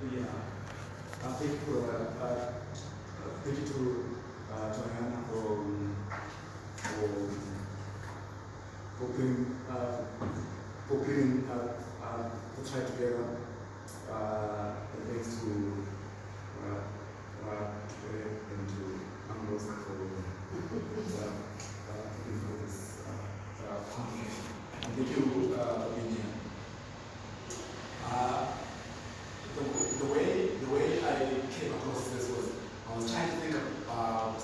Yeah, thank you to Joanna for bringing the tribe together. And thanks to and to Ambrose for this conference. And thank you for being here. The way I came across this was I was trying to think about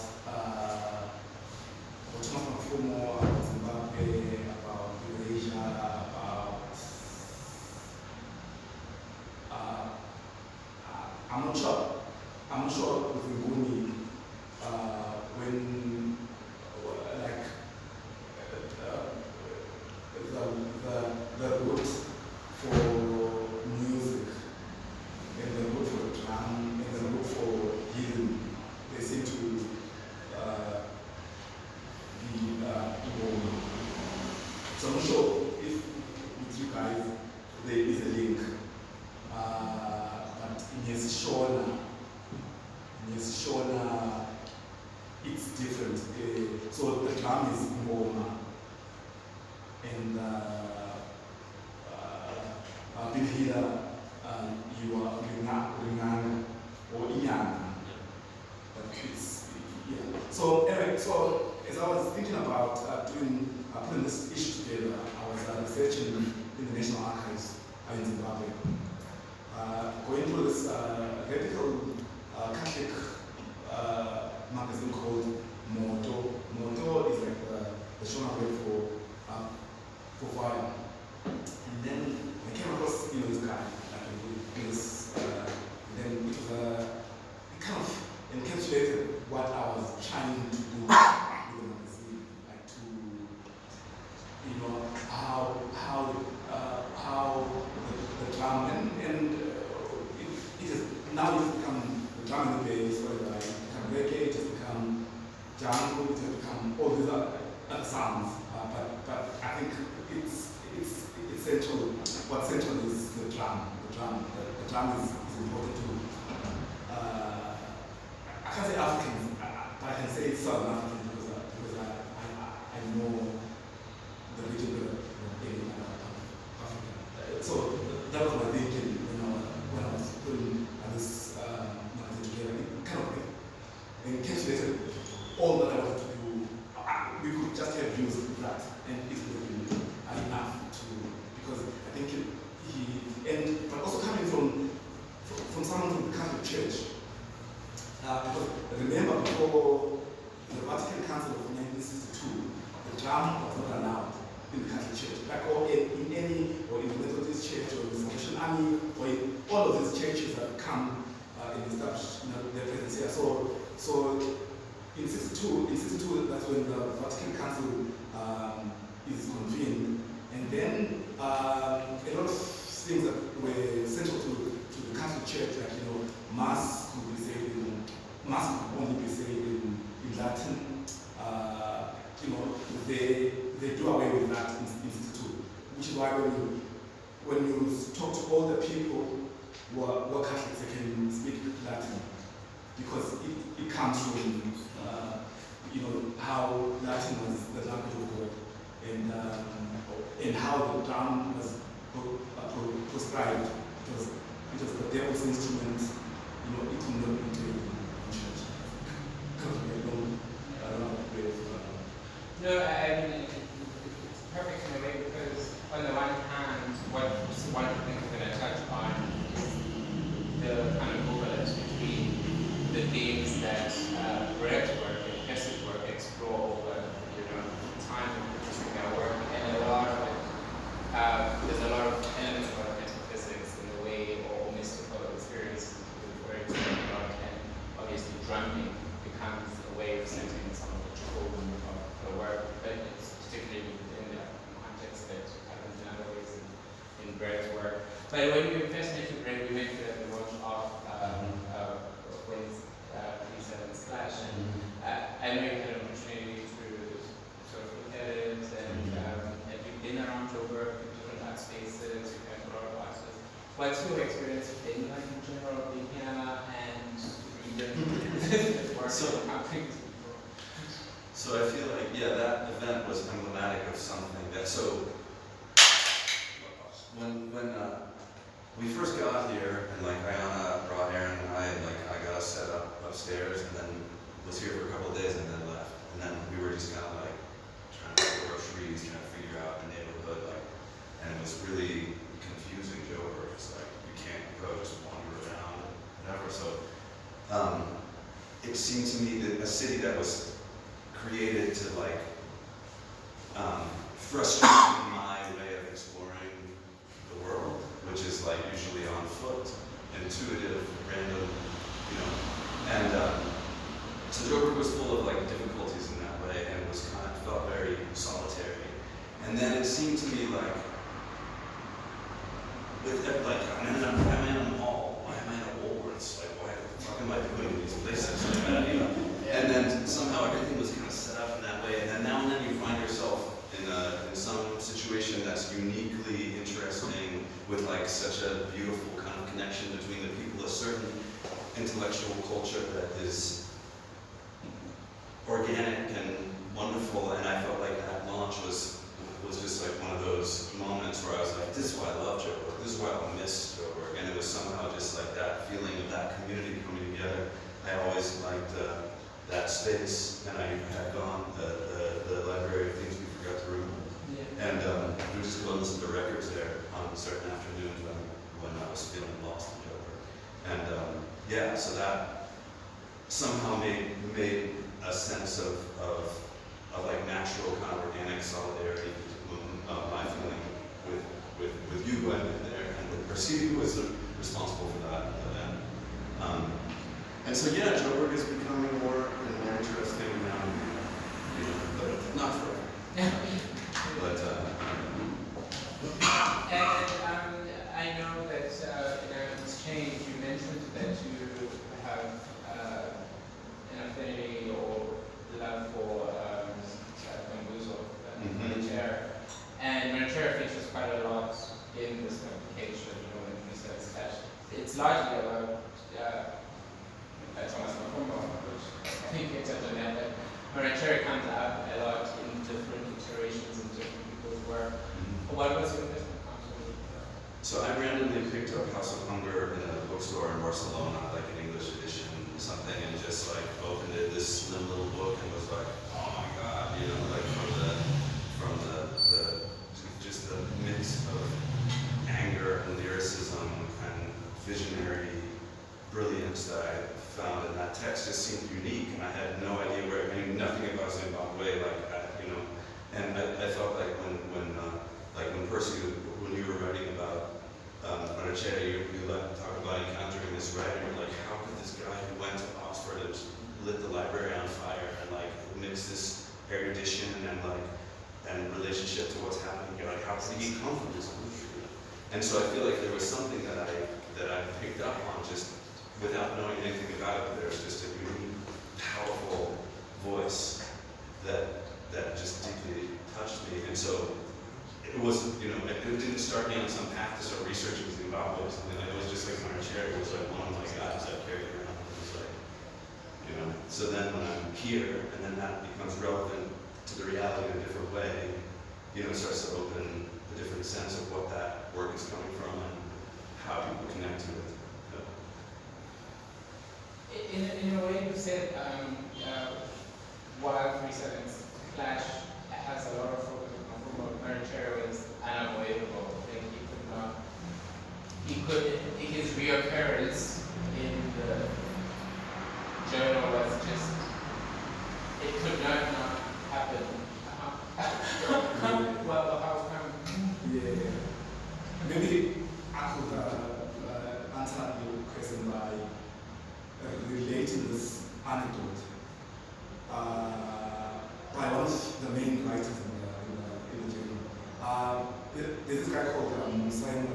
Botswana, about Zimbabwe, about Eurasia, about I'm not sure with Nguni when like the root for music and the root for the drum and the root for healing, they seem to be so I'm not sure if with you guys there is a link, but in Shona it's different. So the drum is ngoma and being here you are ringana or inyana. Yeah. So anyway, so as I was thinking about putting this issue together, I was researching in the National Archives in Zimbabwe, going through this radical Catholic magazine called Moto. Moto is like the Shona word for fire. And then I came across this guy, then it was it kind of encapsulated what I was trying to do with the magazine, like to how the drum and it is now it's become the drum and the bass, whatever, it's become reggae, it's become jungle, it's become all these other sounds. But I think it's central. What's central is the drum. The drum is important too. I can't say African, but I can say Southern African because I know the region better than Africa. So that was my thinking when I was putting this magazine together. It kind of encapsulated all that I wanted to do. We could just have views of that, and it would have been enough because I think but also coming from someone from the Catholic Church. Because remember, before the Vatican Council of 1962, the drum was not allowed in the Catholic Church, like or in the Methodist Church or the Salvation Army, or in all of these churches that come and establish their presence here. So in 62, that's when the Vatican Council is convened, and then a lot of things that were central to the Catholic Church, like Mass could only be said in Latin. They do away with that in 62, which is why when you talk to all the people who are Catholics, they can speak Latin because it comes from how Latin was the language of God and how the drum was prescribed. It was the devil's instrument, it will not be taken in church. No, I mean, it's perfect in a way because on the one hand, one of the things we're going to touch on is the kind of overlaps between the themes that Brad's work and Percy's work explore over time and producing their work, and there's a lot of elements of metaphysics in the way or mystical experiences we're referring to, and obviously drumming becomes a way of centering some of the tone of the work, but it's particularly within the context that happens in other ways in Brad's work. But when we first met with Brad, we went to the launch of Wayne's P7 Splash, and I know you had an opportunity to sort of look at it, and you've been around your work in different art spaces, you've had a lot of artists What's your experience been like in general, being Hannah and reading So I feel like, yeah, that event was emblematic of something that, so when we first got here, and like Ayana brought Aaron and I got us set up upstairs, and then was here for a couple of days and then left. And then we were just kind of like trying to grow trees, trying to figure out the neighborhood, like, and it was really confusing. Joe, we're just like, you can't go just wander around, whatever. So it seemed to me that a city that was created to like frustrate my way of exploring the world, which is like usually on foot, intuitive, random, you know. And so Joburg was full of like difficulties in that way, and was kind of felt very solitary. And then it seemed to me like, with like I'm in a mall, why am I in a Woolworths? Like why the fuck am I doing in these places? Like, you know? And then somehow everything was kind of set up in that way. And then now and then you find yourself in some situation that's uniquely interesting, with like such a beautiful kind of connection between the people, a certain intellectual culture that is organic and wonderful. And I felt like that launch was just like one of those moments where I was like, this is why I love Joburg, this is why I'll miss Joburg. And it was somehow just like that feeling of that community coming together. I always liked that space, and I had gone the library of things we forgot to remember. Yeah. And we just go and listen to records there on certain afternoons when I was feeling lost in Joburg. And yeah, so that somehow made a sense of like natural kind of organic solidarity. My feeling with you who had been there, and with Percy, who was responsible for that event. And so yeah, Joburg is becoming more and more interesting now, you know, but not forever. But and I know that in this change, you mentioned that you have an affinity or love for Bamboozle, Manitera. And Manitera features quite a lot in this publication, you know, in the sense that it's largely about Thomas Makumba, which I think it's at the net, but Manitera comes up a lot in different iterations in different people's work. What was your investment concept? So I randomly picked up House of Hunger in a bookstore in Barcelona, like an English edition or something, and just like opened it, this slim little book, and was like, oh my god, you know, like from the just the mix of anger and lyricism and visionary brilliance that I found in that text just seemed unique, and I had no idea where, I knew nothing about Zimbabwe, you know, and I felt like when Percy, when you were writing about Manitera, you talk about encountering this writer, like how could this guy who went to Oxford and lit the library on fire and like mix this erudition and relationship to what's happening here, like how did he come from this country? And so I feel like there was something that I picked up on just without knowing anything about it. There was just a really powerful voice that just deeply touched me. And so it wasn't, you know, it didn't start me on some path to start researching Zimbabwe or something. Like, it was just like Manitera was like one of my guys I carried around. It was like, you know. So then when I'm here, and then that becomes relevant to the reality in a different way, you know, it starts to open a different sense of what that work is coming from and how people connect to it. In a way, you said while 3 Seconds Flash has a lot of focus on Manitera was unavoidable. Like his reoccurrence in the journal was just, it could not happen. Well, how come? Yeah. Maybe I could answer your question by relating this anecdote by one of the main writers in the journal. There's this guy called Simon.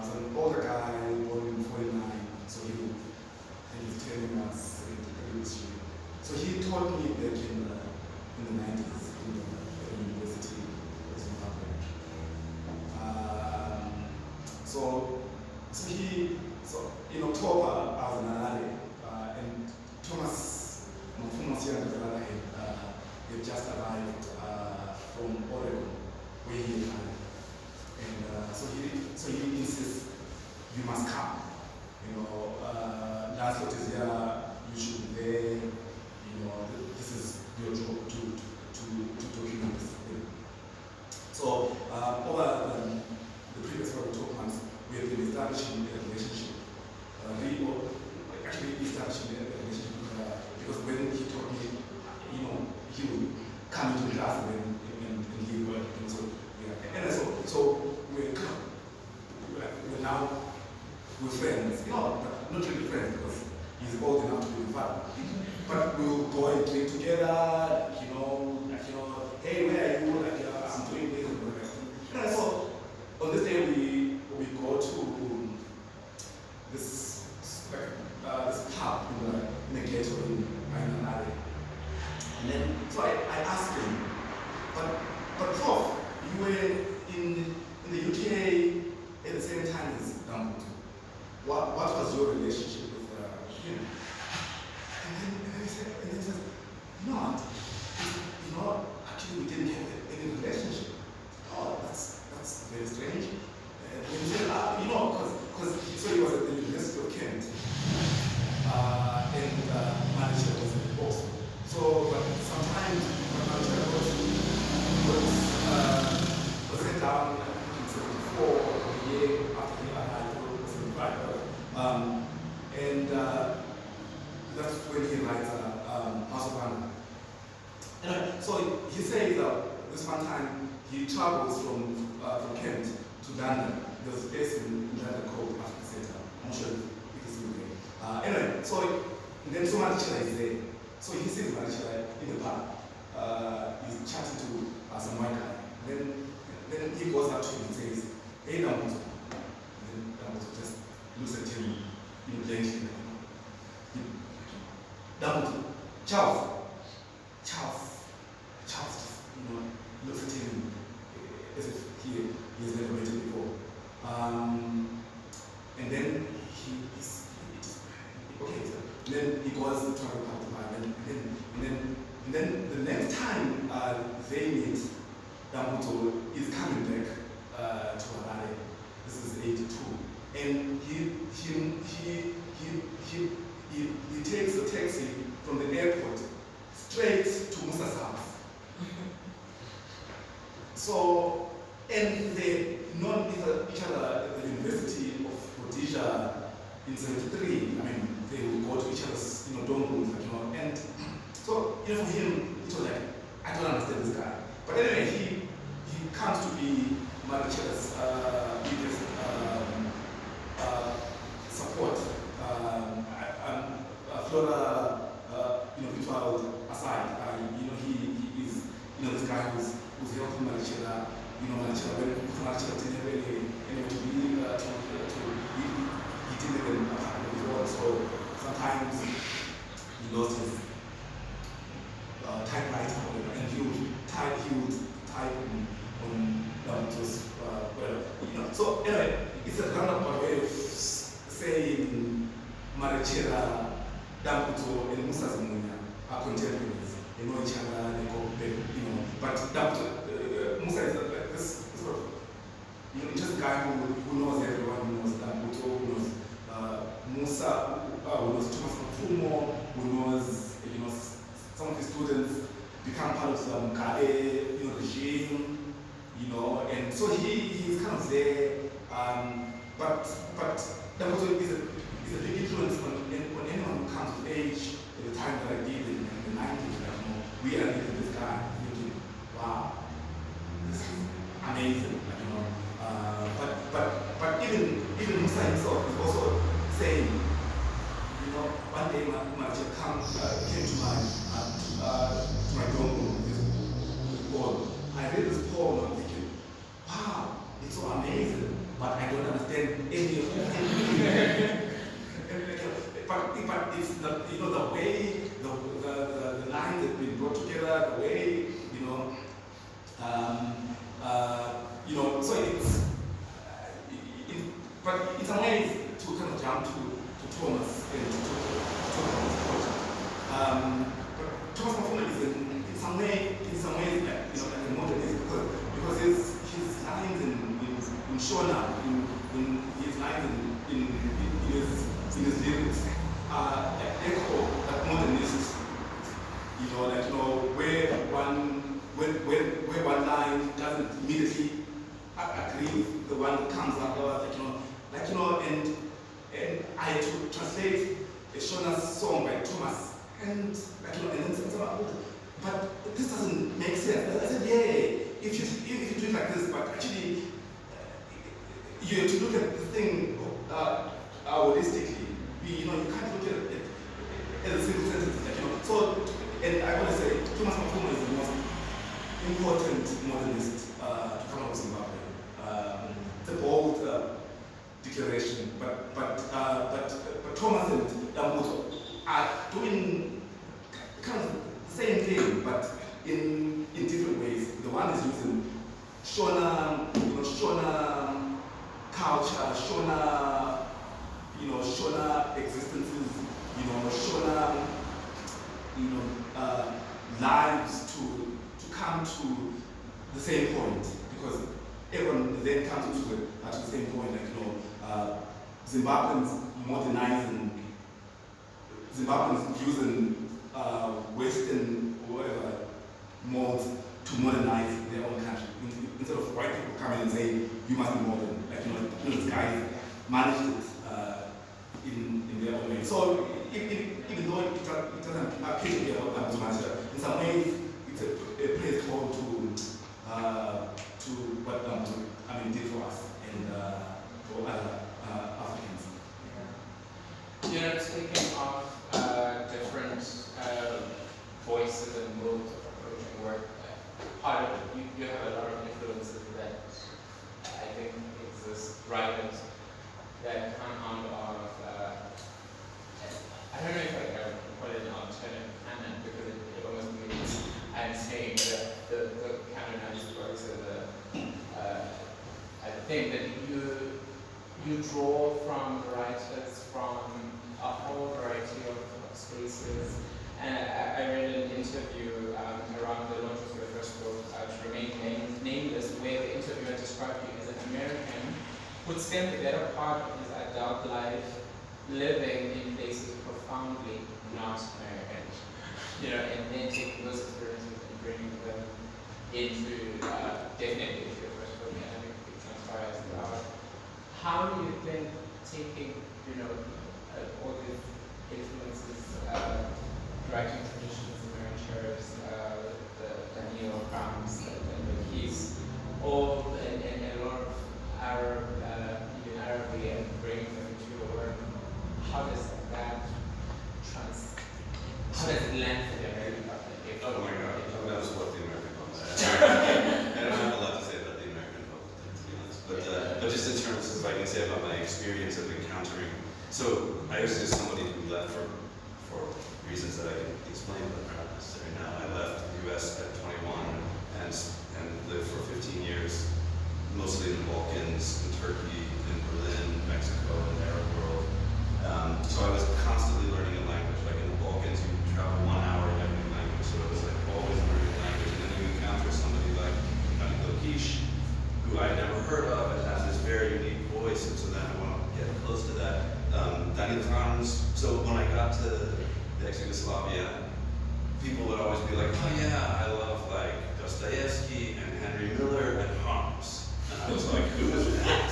He's an older guy, born in 49, so he's telling us the history. So he told me back in the 90s in the university of Zimbabwe. So Right. And that's when he writes House of Hunger. Anyway, so he says this one time he travels from Kent to London. There's a place in London called Africa Center. I'm not sure if it's still there. Anyway, so then Masinyana is there. So he sees Masinyana in the park. He's chatting to some white guy. Then he goes up to him and says, "Hey, Damuto." Then Damuto just looks at him blankly. Damuto, Charles, looks at him as if he has never met him before. And then he's okay. So then he goes to travel back to Ireland. And then the next time they meet, Damuto is coming back to Harare. This is 82, and he takes a taxi from the airport straight to Musa's house. So, and they known each other at the University of Rhodesia in 73. I mean, they would go to each other's dorm rooms, and so for him it was like, I don't understand this guy. But anyway, he comes to be Marichela's biggest support. Flora, virtual aside, he is this guy who's helping Marichela. Marichela when Marichela didn't have anywhere to be, he didn't even have so sometimes he lost his typewriter, and he would type on Damuto's whatever. So anyway, it's a roundabout way of saying Marichela, Damuto, and Musa Zvomuya are contemporaries. They know each other, they go back, But Damuto, Musa is like this sort of, just a guy who knows everyone, who knows Damuto, who knows Musa, who knows Thomas Mfumo, who knows some of his students become part of some Kale, regime, and so he's kind of there. But Damuto is a big influence on anyone who comes of age at the time that I did in the 90s. We are looking at this guy thinking, wow, this is amazing. But even Musa himself is also saying, one day Marichela came to my dorm room with this poem. I read this poem and I'm thinking, wow, it's so amazing, but I don't understand any of it. But it's the way the lines have been brought together, the way so it's but in some ways to kind of jump to Thomas and to but Thomas Mfumo is in some ways like a modernist because his lines in Shona, in his lines in his lyrics are like echo that modernist, where one line doesn't immediately agree with the one that comes after, and I had to translate a Shona's song by Thomas, and then but this doesn't make sense. I said, yeah, if you do it like this, but actually you have to look at the thing holistically. You can't look at it as a single sentence. So, and I want to say, Thomas Mfumo is the most important modernist to come out of Zimbabwe. It's a bold declaration, but Thomas and Damuto are doing kind of the same thing, but in different ways. The one is using Shona, Shona culture, Shona, Shona existences, Shona, lives to come to the same point, because everyone then comes to the same point, Zimbabweans modernizing, Zimbabweans using Western whatever modes to modernize their own country. Instead of white people coming and saying, you must be modern. This guy managed it in their own way. So even though it doesn't appear to be about Zvomuya, in some ways it's a place called to what did for us and for other Africans. Yeah. Speaking of different voices and modes of approaching work, part of it, you have a lot of influences that I think exist, writers that come out of, I don't know if I can call it an alternative canon, because it almost means I'm saying that the canonized works are I think that you draw from writers from a whole variety of spaces. And I read an interview around the launch of your first book, to remain nameless, where the interviewer described you as an American who would spend the better part of his adult life living in places profoundly not American, and then taking those experiences and bringing them into definitely into your first book, and I think it transpires throughout. How do you think taking, all these influences, writing traditions, literatures, the neo-crowns, and the keys, all and a lot of Arab, even Arabic, and bringing them into your work, how does that land for the American public? Oh my God, that was what the American public I don't have a lot to say about the American public, to be honest. But just in terms of, I can say about my experience of encountering, so I was just somebody who left for reasons that I can explain, but are not necessary now. I left the US at 21 and lived for 15 years, mostly in the Balkans, in Turkey, in Berlin, Mexico, and the Arab world. So I was constantly learning a language. Like in the Balkans, you travel 1 hour and learn a new language, so it was like always learning a language. And then you encounter somebody like Daniel Kish, who I had never heard of, and has this very unique voice, and so then I want to get close to that. Daniel Franz, so when I got to the ex-Yugoslavia, people would always be like, oh yeah, I love like Dostoevsky and Henry Miller and Holmes. And I was like, who is that?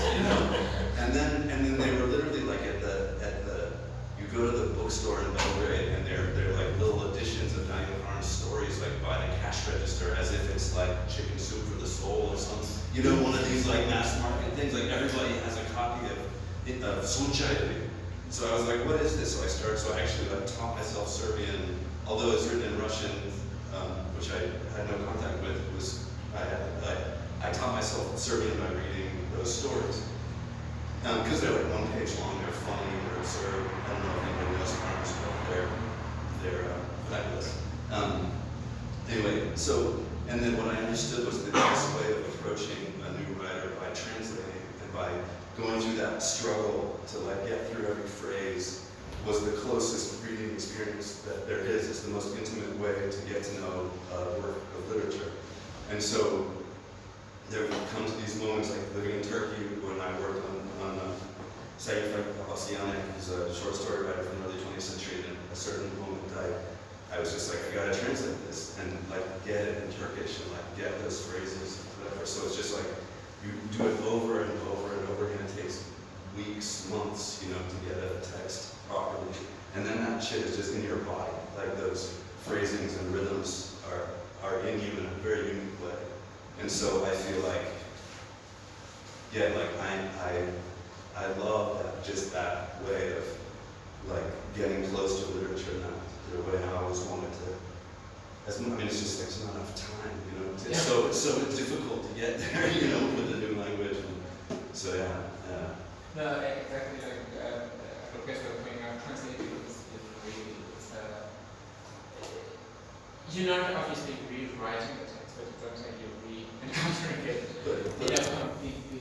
And then they were literally like at the you go to the bookstore in Belgrade and they're like little editions of Daniel Franz stories like by the cash register as if it's like Chicken Soup for the Soul or something. One of these like mass market things, like everybody has a copy of Slučajevi. So I was like, what is this? So I actually taught myself Serbian, although it's written in Russian, which I had no contact with. I taught myself Serbian by reading those stories. Because they're like 1 page long, they're funny, they're absurd. I don't know if anybody knows Farmers, but they're fabulous. Anyway, and then what I understood was the best way of approaching a new writer by translating and by going through that struggle to get through every phrase was the closest reading experience that there is. It's the most intimate way to get to know a work of literature. And so there would come to these moments like living in Turkey when I worked on Said Masinyana, who's a short story writer from the early 20th century, and at a certain moment I was just like, I gotta translate this and get it in Turkish and get those phrases and whatever. So it's just like you do it over and over and over again. It takes weeks, months, to get a text properly. And then that shit is just in your body. Like those phrasings and rhythms are in you in a very unique way. And so I feel like, I love that way of getting close to literature now, the way I always wanted to. It's just there's not enough time, It's so difficult to get there, with the new language. So yeah. No, exactly. Like Professor pointing out, translating is really you're not obviously rewriting the text, but it's also you're re-encountering it in a completely